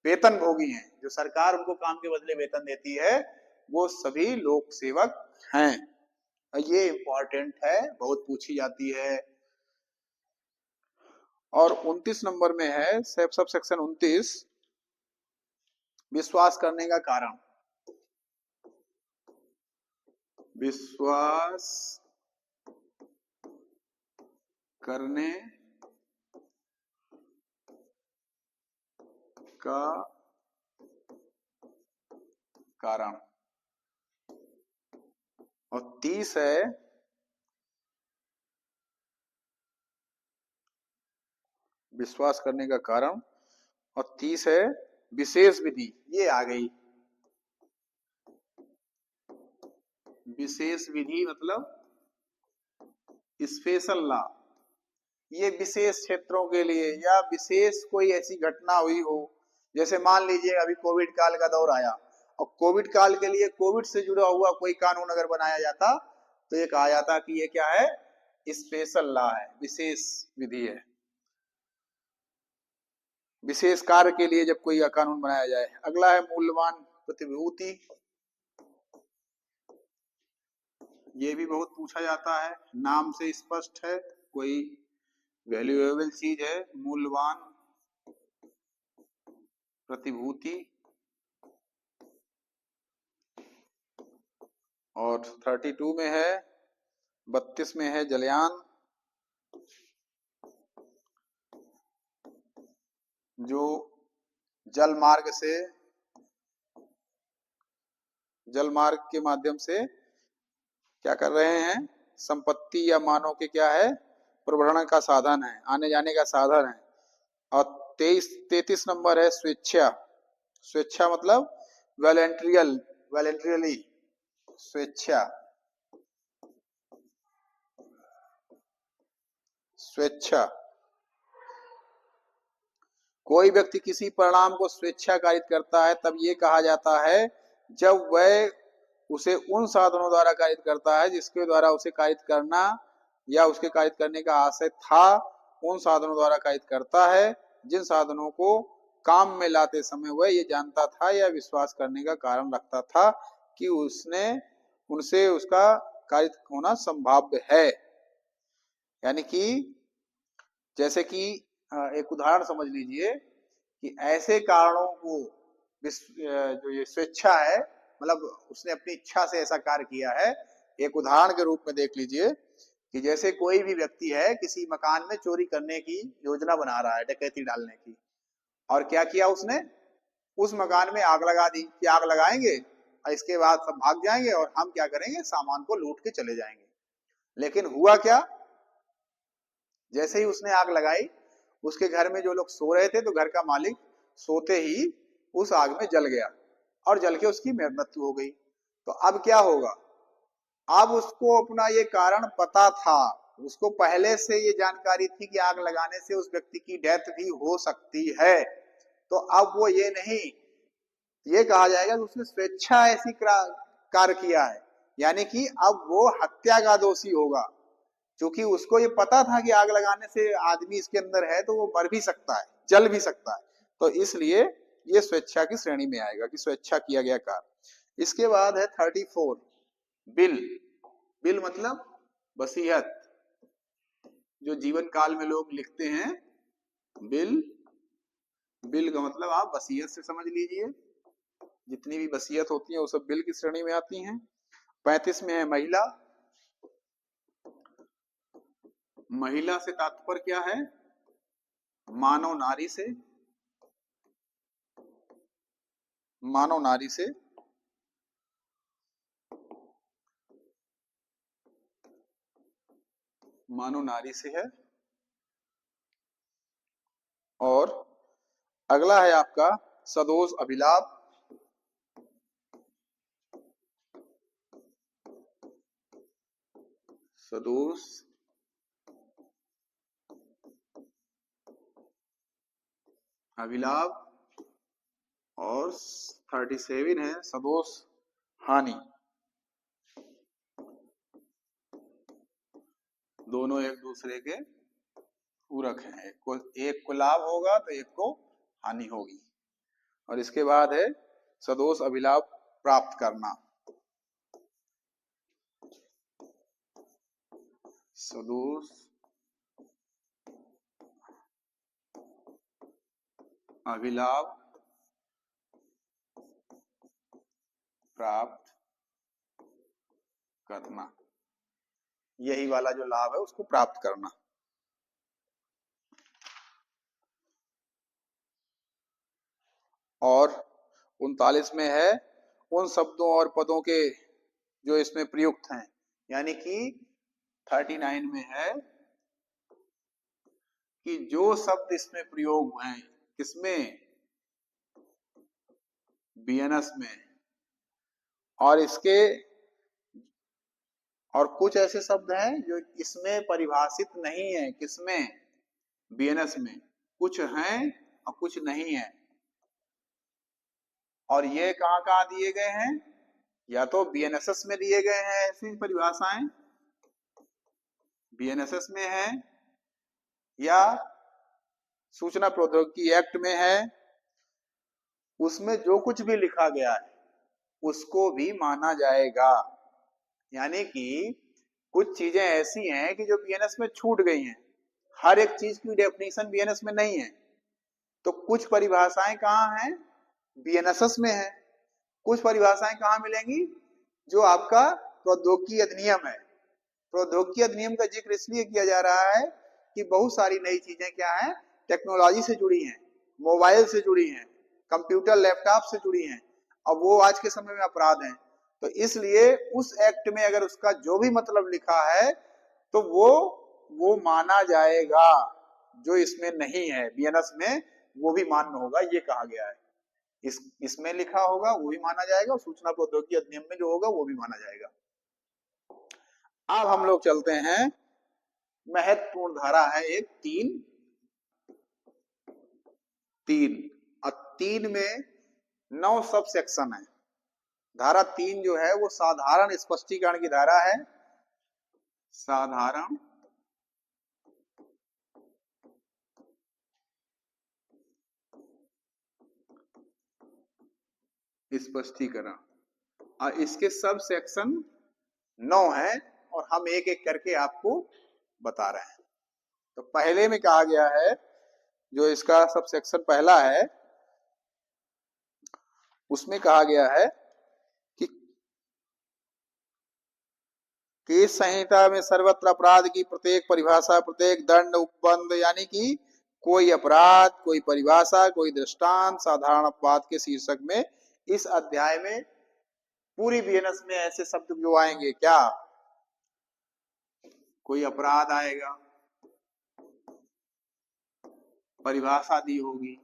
वेतन भोगी हैं, जो सरकार उनको काम के बदले वेतन देती है, वो सभी लोक सेवक हैं। ये इंपॉर्टेंट है, बहुत पूछी जाती है। और 29 नंबर में है सब सेक्शन 29, विश्वास करने का कारण। विश्वास करने का कारण। और 30 है विश्वास करने का कारण, और 30 है विशेष विधि। ये आ गई विशेष विधि, मतलब स्पेशल लॉ। ये विशेष क्षेत्रों के लिए या विशेष कोई ऐसी घटना हुई हो, जैसे मान लीजिए अभी कोविड काल का दौर आया, और कोविड काल के लिए कोविड से जुड़ा हुआ कोई कानून अगर बनाया जाता तो ये कहा जाता कि ये क्या है, स्पेशल लॉ है, विशेष विधि है। विशेष कार्य के लिए जब कोई कानून बनाया जाए। अगला है मूल्यवान प्रतिभूति। ये भी बहुत पूछा जाता है, नाम से स्पष्ट है, कोई वैल्यूएबल चीज है, मूल्यवान प्रतिभूति। और 32 में है, 32 में है जलयान, जो जल मार्ग के माध्यम से क्या कर रहे हैं, संपत्ति या मानव के क्या है, प्रभरण का साधन है, आने जाने का साधन है। और 33 नंबर है स्वेच्छा। स्वेच्छा मतलब वॉलंटरियली स्वेच्छा। स्वेच्छा, कोई व्यक्ति किसी परिणाम को स्वेच्छा कारित करता है तब ये कहा जाता है जब वह उसे उन साधनों द्वारा कारित करता है जिसके द्वारा उसे कारित करना या उसके कारित करने का आशय था, उन साधनों द्वारा कारित करता है जिन साधनों को काम में लाते समय वह ये जानता था या विश्वास करने का कारण रखता था कि उसने उनसे उसका कारित होना संभाव्य है। यानी कि जैसे कि एक उदाहरण समझ लीजिए कि ऐसे कारणों को जो ये स्वेच्छा है, मतलब उसने अपनी इच्छा से ऐसा कार्य किया है। एक उदाहरण के रूप में देख लीजिए कि जैसे कोई भी व्यक्ति है किसी मकान में चोरी करने की योजना बना रहा है, डकैती डालने की, और क्या किया उसने, उस मकान में आग लगा दी कि आग लगाएंगे और इसके बाद सब भाग जाएंगे और हम क्या करेंगे, सामान को लूट के चले जाएंगे। लेकिन हुआ क्या, जैसे ही उसने आग लगाई, उसके घर में जो लोग सो रहे थे तो घर का मालिक सोते ही उस आग में जल गया और जल के उसकी मृत्यु हो गई। तो अब क्या होगा, अब उसको अपना ये कारण पता था, उसको पहले से ये जानकारी थी कि आग लगाने से उस व्यक्ति की डेथ भी हो सकती है। तो अब वो ये नहीं, ये कहा जाएगा कि उसने स्वेच्छा ऐसी कार्य किया है, यानी कि अब वो हत्या का दोषी होगा, क्योंकि उसको ये पता था कि आग लगाने से आदमी इसके अंदर है तो वो मर भी सकता है, जल भी सकता है। तो इसलिए ये स्वेच्छा की श्रेणी में आएगा कि स्वेच्छा किया गया कार्य। इसके बाद है 34 बिल। बिल मतलब वसीयत, जो जीवन काल में लोग लिखते हैं, बिल। बिल का मतलब आप वसीयत से समझ लीजिए, जितनी भी वसीयत होती है वो सब बिल की श्रेणी में आती हैं। 35 में है महिला। महिला से तात्पर्य क्या है, मानव नारी से, मानव नारी से। मानव नारी से है। और अगला है आपका सदोष अभिलाप। सदोष अभिलाप। और 37 है सदोष हानि। दोनों एक दूसरे के पूरक हैं, एक को लाभ होगा तो एक को हानि होगी। और इसके बाद है सदोष अभिलाप प्राप्त करना। सदोष अभिलाप प्राप्त करना, यही वाला जो लाभ है उसको प्राप्त करना। और 39 में है उन शब्दों और पदों के जो इसमें प्रयुक्त हैं, यानी कि 39 में है कि जो शब्द इसमें प्रयोग हैं, किसमें, बीएनएस में, और इसके और कुछ ऐसे शब्द हैं जो इसमें परिभाषित नहीं है, किसमें, बीएनएस में, कुछ हैं और कुछ नहीं है। और ये कहां कहां दिए गए हैं, या तो बीएनएसएस में दिए गए हैं ऐसी परिभाषाएं, बीएनएसएस में है, या सूचना प्रौद्योगिकी एक्ट में है। उसमें जो कुछ भी लिखा गया है उसको भी माना जाएगा। यानी कि कुछ चीजें ऐसी हैं कि जो बीएनएस में छूट गई हैं, हर एक चीज की डेफिनेशन बीएनएस में नहीं है। तो कुछ परिभाषाएं कहाँ हैं, बीएनएसएस में है। कुछ परिभाषाएं कहाँ मिलेंगी, जो आपका प्रौद्योगिकी अधिनियम है। प्रौद्योगिकी अधिनियम का जिक्र इसलिए किया जा रहा है कि बहुत सारी नई चीजें क्या हैं, टेक्नोलॉजी से जुड़ी हैं, मोबाइल से जुड़ी हैं, कंप्यूटर लैपटॉप से जुड़ी हैं, और वो आज के समय में अपराध हैं। तो इसलिए उस एक्ट में अगर उसका जो भी मतलब लिखा है तो वो माना जाएगा, जो इसमें नहीं है बीएनएस में वो भी मान्य होगा, ये कहा गया है। इसमें लिखा होगा वो भी माना जाएगा, और सूचना प्रौद्योगिकी अधिनियम में जो होगा वो भी माना जाएगा। अब हम लोग चलते हैं, महत्वपूर्ण धारा है एक, तीन और 3 में 9 सब सेक्शन है। धारा 3 जो है वो साधारण स्पष्टीकरण की धारा है। साधारण स्पष्टीकरण, और इसके सब सेक्शन 9 है, और हम एक एक करके आपको बता रहे हैं। तो पहले में कहा गया है, जो इसका सब सेक्शन पहला है, उसमें कहा गया है कि केस संहिता में सर्वत्र अपराध की प्रत्येक परिभाषा, प्रत्येक दंड, उपबंध, यानी कि कोई अपराध, कोई परिभाषा, कोई दृष्टांत साधारण अपवाद के शीर्षक में इस अध्याय में पूरी बीएनएस में ऐसे शब्द जो आएंगे, क्या, कोई अपराध आएगा, परिभाषा दी होगी,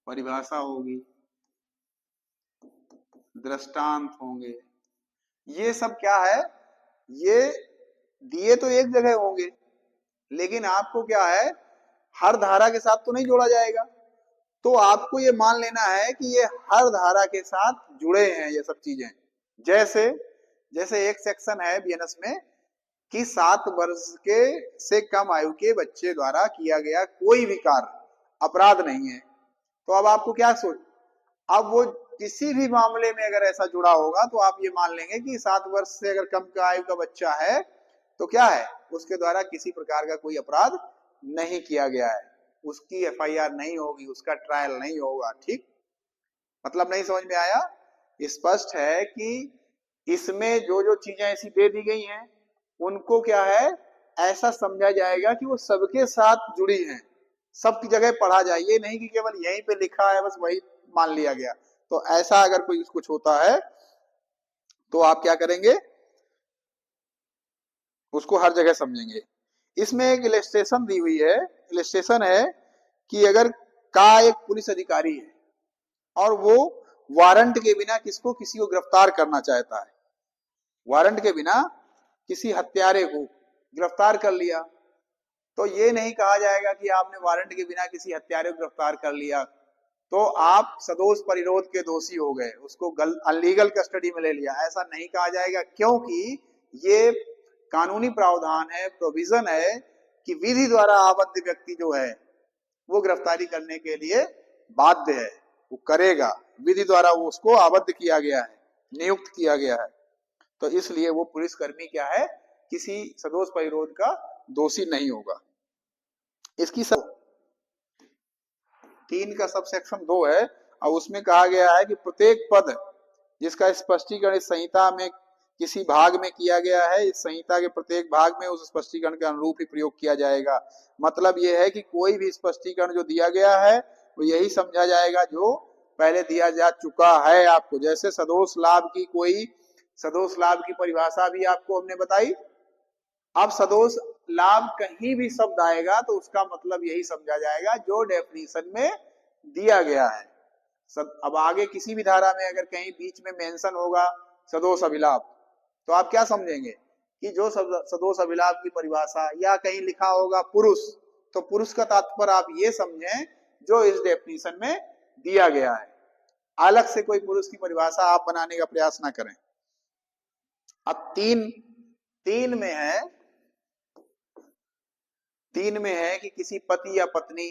परिभाषा होगी, दृष्टांत होंगे, ये सब क्या है, ये दिए तो एक जगह होंगे, लेकिन आपको क्या है, हर धारा के साथ तो नहीं जोड़ा जाएगा। तो आपको ये मान लेना है कि ये हर धारा के साथ जुड़े हैं ये सब चीजें। जैसे जैसे एक सेक्शन है बीएनएस में कि 7 वर्ष के से कम आयु के बच्चे द्वारा किया गया कोई भी कार्य अपराध नहीं है। तो अब आपको क्या सोच, अब वो किसी भी मामले में अगर ऐसा जुड़ा होगा तो आप ये मान लेंगे कि 7 वर्ष से अगर कम का आयु का बच्चा है तो क्या है, उसके द्वारा किसी प्रकार का कोई अपराध नहीं किया गया है, उसकी एफआईआर नहीं होगी, उसका ट्रायल नहीं होगा। ठीक, मतलब नहीं समझ में आया? स्पष्ट है कि इसमें जो जो चीजें ऐसी दे दी गई हैं उनको क्या है, ऐसा समझा जाएगा कि वो सबके साथ जुड़ी हैं, सबकी जगह पढ़ा जाए, ये नहीं कि केवल यहीं पे लिखा है बस वही मान लिया गया। तो ऐसा अगर कोई कुछ होता है तो आप क्या करेंगे, उसको हर जगह समझेंगे। इसमें एक इलस्ट्रेशन दी हुई है, इलस्ट्रेशन है कि अगर का एक पुलिस अधिकारी है और वो वारंट के बिना किसी को गिरफ्तार करना चाहता है, वारंट के बिना किसी हत्यारे को गिरफ्तार कर लिया, तो ये नहीं कहा जाएगा कि आपने वारंट के बिना किसी हत्यारे को गिरफ्तार कर लिया तो आप सदोष परिरोध के दोषी हो गए, उसको अनलीगल कस्टडी में ले लिया, ऐसा नहीं कहा जाएगा। क्योंकि ये कानूनी प्रावधान है, प्रोविजन है कि विधि द्वारा आबद्ध व्यक्ति जो है वो गिरफ्तारी करने के लिए बाध्य है, वो करेगा, विधि द्वारा वो उसको आबद्ध किया गया है, नियुक्त किया गया है। तो इसलिए वो पुलिसकर्मी क्या है, किसी सदोष परिरोध का दोषी नहीं होगा। इसकी 3 का सब सेक्शन 2 है, और उसमें कहा गया है कि प्रत्येक पद जिसका स्पष्टीकरण इस संहिता में किसी भाग में किया गया है, इस संहिता के प्रत्येक भाग में उस स्पष्टीकरण के अनुरूप ही प्रयोग किया जाएगा। मतलब यह है कि कोई भी स्पष्टीकरण जो दिया गया है वो यही समझा जाएगा जो पहले दिया जा चुका है आपको। जैसे सदोष लाभ की परिभाषा भी आपको हमने बताई। अब सदोष लाभ कहीं भी शब्द आएगा तो उसका मतलब यही समझा जाएगा जो डेफिनेशन में दिया गया है। अब आगे किसी भी धारा में अगर कहीं बीच में मेंशन होगा सदोष अभिलाभ, तो आप क्या समझेंगे कि जो सदोष अभिलाभ की परिभाषा, या कहीं लिखा होगा पुरुष, तो पुरुष का तात्पर्य आप ये समझें जो इस डेफिनेशन में दिया गया है। अलग से कोई पुरुष की परिभाषा आप बनाने का प्रयास ना करें। अब तीन में है कि किसी पति या पत्नी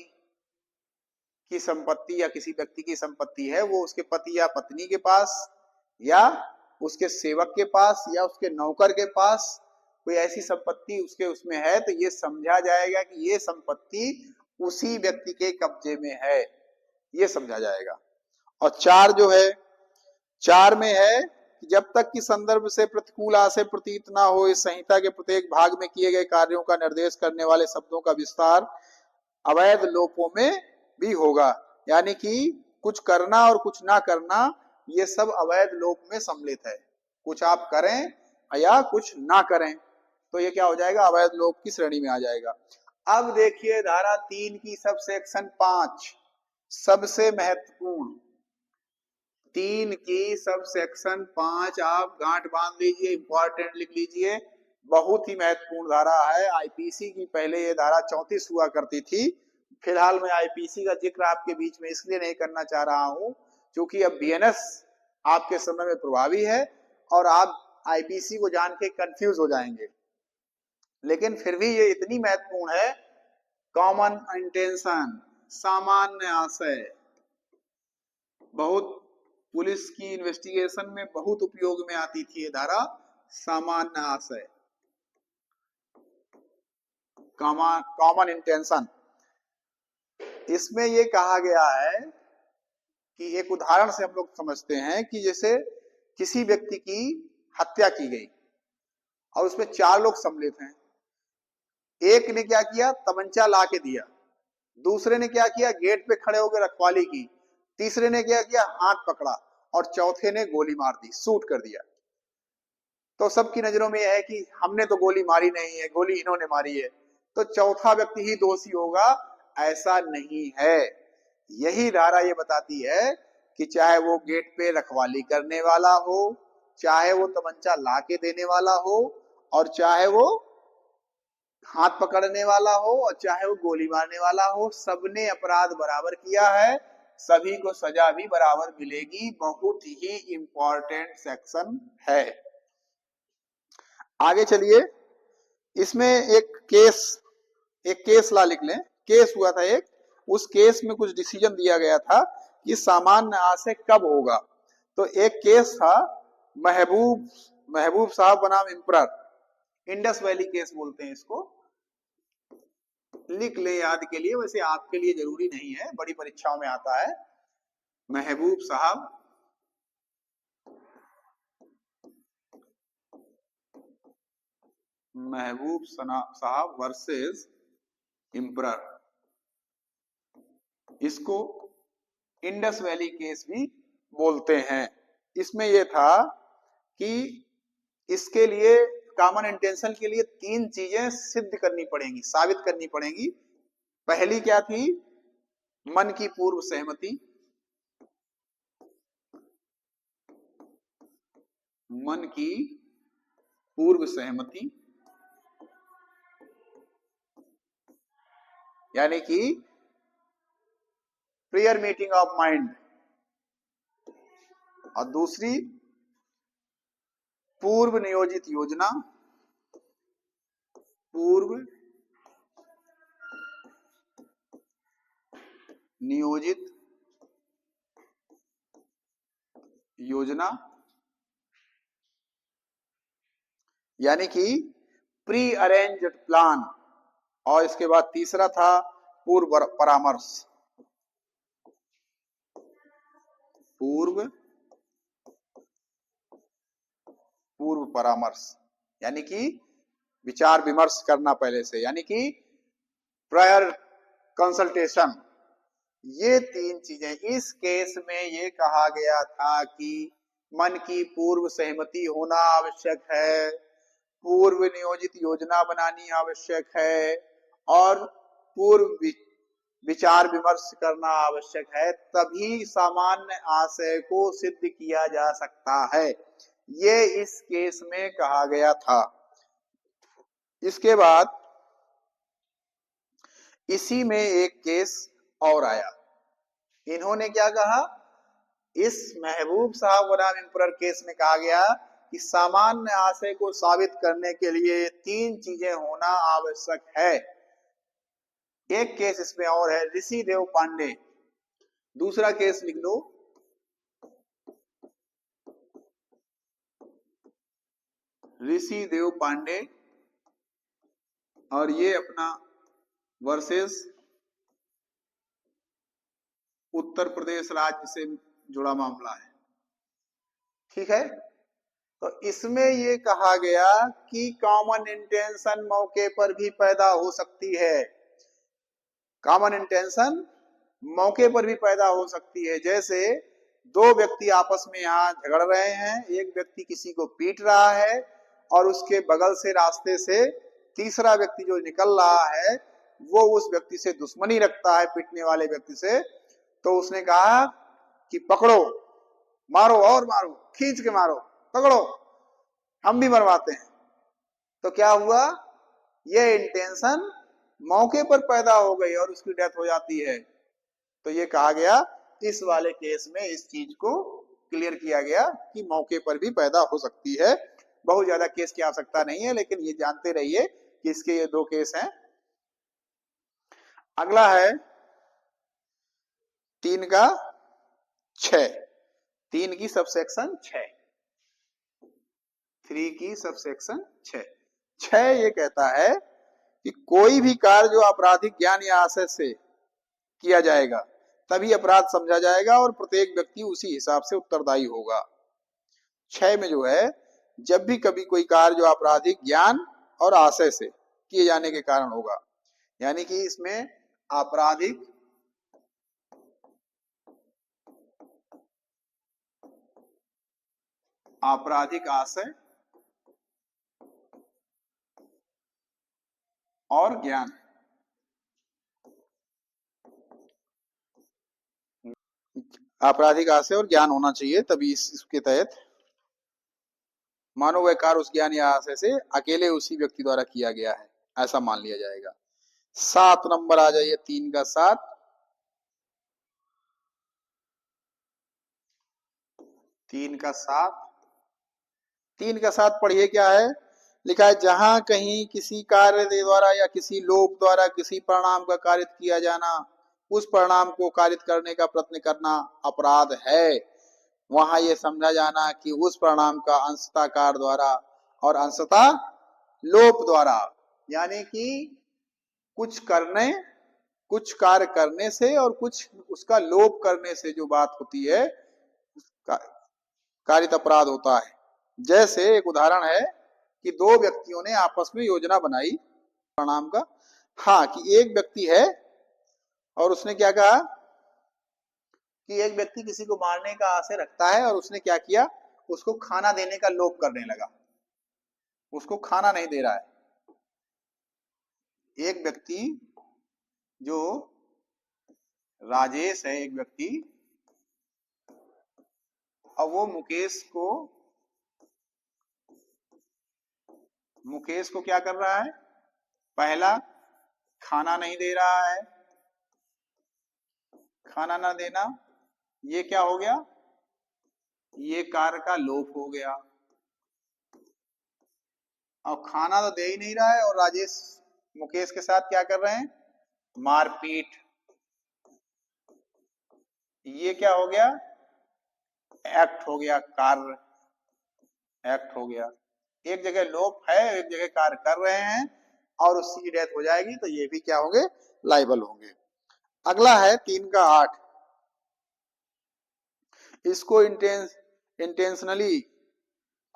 की संपत्ति या किसी व्यक्ति की संपत्ति है, वो उसके पति या पत्नी के पास या उसके सेवक के पास या उसके नौकर के पास कोई ऐसी संपत्ति उसमें है, तो ये समझा जाएगा कि ये संपत्ति उसी व्यक्ति के कब्जे में है, ये समझा जाएगा। और चार में है कि जब तक कि संदर्भ से प्रतिकूल आशय प्रतीत ना हो, इस संहिता के प्रत्येक भाग में किए गए कार्यों का निर्देश करने वाले शब्दों का विस्तार अवैध लोपों में भी होगा। यानी कि कुछ करना और कुछ ना करना, ये सब अवैध लोप में सम्मिलित है। कुछ आप करें या कुछ ना करें तो ये क्या हो जाएगा, अवैध लोप की श्रेणी में आ जाएगा। अब देखिए धारा 3 की सब सेक्शन 5 सबसे महत्वपूर्ण, 3 की सब सेक्शन 5 आप गांठ बांध लीजिए, इंपॉर्टेंट लिख लीजिए, बहुत ही महत्वपूर्ण धारा है। आईपीसी की पहले ये धारा 34 हुआ करती थी। फिलहाल मैं आईपीसी का जिक्र आपके बीच में इसलिए नहीं करना चाह रहा हूं क्योंकि अब बीएनएस आपके समय में प्रभावी है और आप आईपीसी को जान के कंफ्यूज हो जाएंगे, लेकिन फिर भी ये इतनी महत्वपूर्ण है। कॉमन इंटेंशन, सामान्य आशय, बहुत पुलिस की इन्वेस्टिगेशन में बहुत उपयोग में आती थी ये धारा, सामान्य आशय, कॉमन इंटेंशन। इसमें ये कहा गया है कि एक उदाहरण से हम लोग समझते हैं कि जैसे किसी व्यक्ति की हत्या की गई और उसमें 4 लोग सम्मिलित हैं। एक ने क्या किया, तमंचा ला के दिया, दूसरे ने क्या किया, गेट पे खड़े होकर रखवाली की, तीसरे ने क्या किया, हाथ पकड़ा, और चौथे ने गोली मार दी, शूट कर दिया। तो सबकी नजरों में यह है कि हमने तो गोली मारी नहीं है, गोली इन्होंने मारी है, तो चौथा व्यक्ति ही दोषी होगा। ऐसा नहीं है। यही धारा ये बताती है कि चाहे वो गेट पे रखवाली करने वाला हो, चाहे वो तमंचा ला के देने वाला हो, और चाहे वो हाथ पकड़ने वाला हो, और चाहे वो गोली मारने वाला हो, सबने अपराध बराबर किया है, सभी को सजा भी बराबर मिलेगी। बहुत ही इंपॉर्टेंट सेक्शन है। आगे चलिए, इसमें एक केस ला लिख लें। केस हुआ था एक, उस केस में कुछ डिसीजन दिया गया था कि सामान्य आशय कब होगा। तो एक केस था महबूब साहब बनाम एम्परर, इंडस वैली केस बोलते हैं इसको, लिख ले याद के लिए, वैसे आपके लिए जरूरी नहीं है, बड़ी परीक्षाओं में आता है। महबूब साहब वर्सेस एम्परर, इसको इंडस वैली केस भी बोलते हैं। इसमें यह था कि इसके लिए कॉमन इंटेंशन के लिए 3 चीजें सिद्ध करनी पड़ेंगी, साबित करनी पड़ेंगी। पहली क्या थी, मन की पूर्व सहमति, मन की पूर्व सहमति, यानी कि प्रियर मीटिंग ऑफ माइंड, और दूसरी पूर्व नियोजित योजना, पूर्व नियोजित योजना, यानी कि प्री अरेंज्ड प्लान, और इसके बाद तीसरा था पूर्व परामर्श, पूर्व पूर्व परामर्श, यानी कि विचार विमर्श करना पहले से, यानी कि प्रायर कंसल्टेशन। ये तीन चीजें इस केस में ये कहा गया था कि मन की पूर्व सहमति होना आवश्यक है, पूर्व नियोजित योजना बनानी आवश्यक है और पूर्व विचार विमर्श करना आवश्यक है, तभी सामान्य आशय को सिद्ध किया जा सकता है। ये इस केस में कहा गया था। इसके बाद इसी में एक केस और आया। इन्होंने क्या कहा, इस महबूब साहब बनाम एम्परर केस में कहा गया कि सामान्य आशय को साबित करने के लिए तीन चीजें होना आवश्यक है। एक केस इसमें और है, ऋषि देव पांडे। दूसरा केस लिख लो, ऋषि देव पांडे, और ये अपना वर्सेस उत्तर प्रदेश राज्य से जुड़ा मामला है। ठीक है, तो इसमें ये कहा गया कि कॉमन इंटेंशन मौके पर भी पैदा हो सकती है। कॉमन इंटेंशन मौके पर भी पैदा हो सकती है। जैसे दो व्यक्ति आपस में यहाँ झगड़ रहे हैं, एक व्यक्ति किसी को पीट रहा है और उसके बगल से रास्ते से तीसरा व्यक्ति जो निकल रहा है वो उस व्यक्ति से दुश्मनी रखता है, पीटने वाले व्यक्ति से। तो उसने कहा कि पकड़ो, मारो और मारो, खींच के मारो, पकड़ो, हम भी मरवाते हैं। तो क्या हुआ, ये इंटेंशन मौके पर पैदा हो गई और उसकी डेथ हो जाती है। तो ये कहा गया, इस वाले केस में इस चीज को क्लियर किया गया कि मौके पर भी पैदा हो सकती है। बहुत ज्यादा केस की आवश्यकता नहीं है, लेकिन ये जानते रहिए कि इसके ये दो केस हैं। अगला है 3 का 6, 3 की सबसेक्शन 6, 3 की सबसेक्शन 6 ये कहता है कि कोई भी कार्य जो आपराधिक ज्ञान या आशय से किया जाएगा तभी अपराध समझा जाएगा और प्रत्येक व्यक्ति उसी हिसाब से उत्तरदायी होगा। 6 में जो है, जब भी कभी कोई कार्य जो आपराधिक ज्ञान और आशय से किए जाने के कारण होगा, यानी कि इसमें आपराधिक आशय और ज्ञान, आपराधिक आशय और ज्ञान होना चाहिए, तभी इसके तहत मानो वह कार्य उस ज्ञान या आशय से अकेले उसी व्यक्ति द्वारा किया गया है, ऐसा मान लिया जाएगा। 7 नंबर आ जाइए, 3 का 7, 3 का 7, 3 का 7 पढ़िए क्या है, लिखा है जहां कहीं किसी कार्य द्वारा या किसी लोक द्वारा किसी परिणाम का कारित किया जाना, उस परिणाम को कारित करने का प्रयत्न करना अपराध है, वहां यह समझा जाना कि उस परिणाम का अंशतः कार्य द्वारा और अंशतः लोप द्वारा, यानी कि कुछ कार्य करने से और कुछ उसका लोप करने से जो बात होती है कारित अपराध होता है। जैसे एक उदाहरण है कि दो व्यक्तियों ने आपस में योजना बनाई परिणाम का, हाँ, कि एक व्यक्ति है और उसने क्या कहा कि एक व्यक्ति किसी को मारने का आशय रखता है और उसने क्या किया, उसको खाना देने का लोभ करने लगा, उसको खाना नहीं दे रहा है। एक व्यक्ति जो राजेश है, एक व्यक्ति, और वो मुकेश को क्या कर रहा है, पहला खाना नहीं दे रहा है। खाना ना देना ये क्या हो गया, ये कार्य का लोप हो गया। और खाना तो दे ही नहीं रहा है और राजेश मुकेश के साथ क्या कर रहे हैं, मारपीट, ये क्या हो गया, एक्ट हो गया, कार्य एक्ट हो गया। एक जगह लोप है, एक जगह कार्य कर रहे हैं और उसकी की डेथ हो जाएगी, तो ये भी क्या होंगे, लाइबल होंगे। अगला है 3 का 8, इसको इंटेंशनली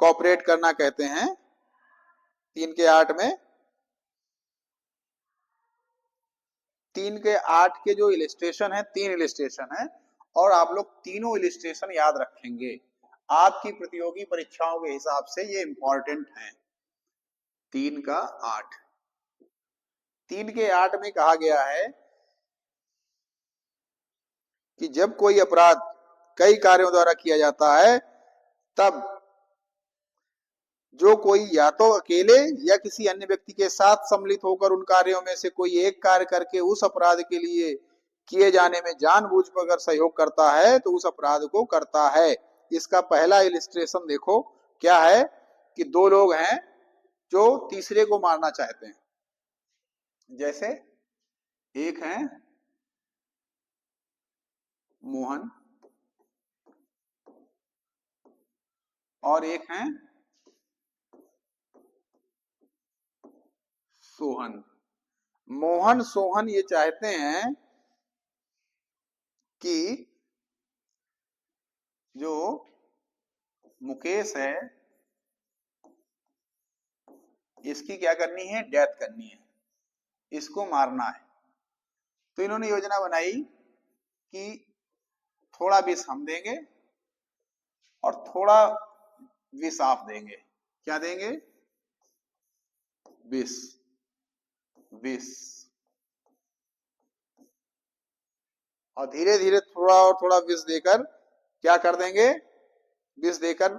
कोऑपरेट करना कहते हैं। 3 के 8 में 3 के 8 के जो इलिस्ट्रेशन है, 3 इलिस्ट्रेशन है और आप लोग तीनों इलिस्ट्रेशन याद रखेंगे। आपकी प्रतियोगी परीक्षाओं के हिसाब से ये इंपॉर्टेंट है। 3 का 8, 3 के 8 में कहा गया है कि जब कोई अपराध कई कार्यों द्वारा किया जाता है तब जो कोई या तो अकेले या किसी अन्य व्यक्ति के साथ सम्मिलित होकर उन कार्यों में से कोई एक कार्य करके उस अपराध के लिए किए जाने में जानबूझकर अगर सहयोग करता है तो उस अपराध को करता है। इसका पहला इलिस्ट्रेशन देखो क्या है कि दो लोग हैं जो तीसरे को मारना चाहते हैं। जैसे एक है मोहन और एक है सोहन। मोहन सोहन ये चाहते हैं कि जो मुकेश है इसकी क्या करनी है, डेथ करनी है, इसको मारना है। तो इन्होंने योजना बनाई कि थोड़ा विष हम देंगे और थोड़ा विष आप देंगे। क्या देंगे? विष। विष और धीरे धीरे थोड़ा और थोड़ा विष देकर क्या कर देंगे, विष देकर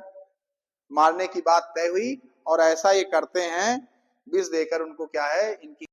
मारने की बात तय हुई। और ऐसा ये करते हैं, विष देकर उनको क्या है, इनकी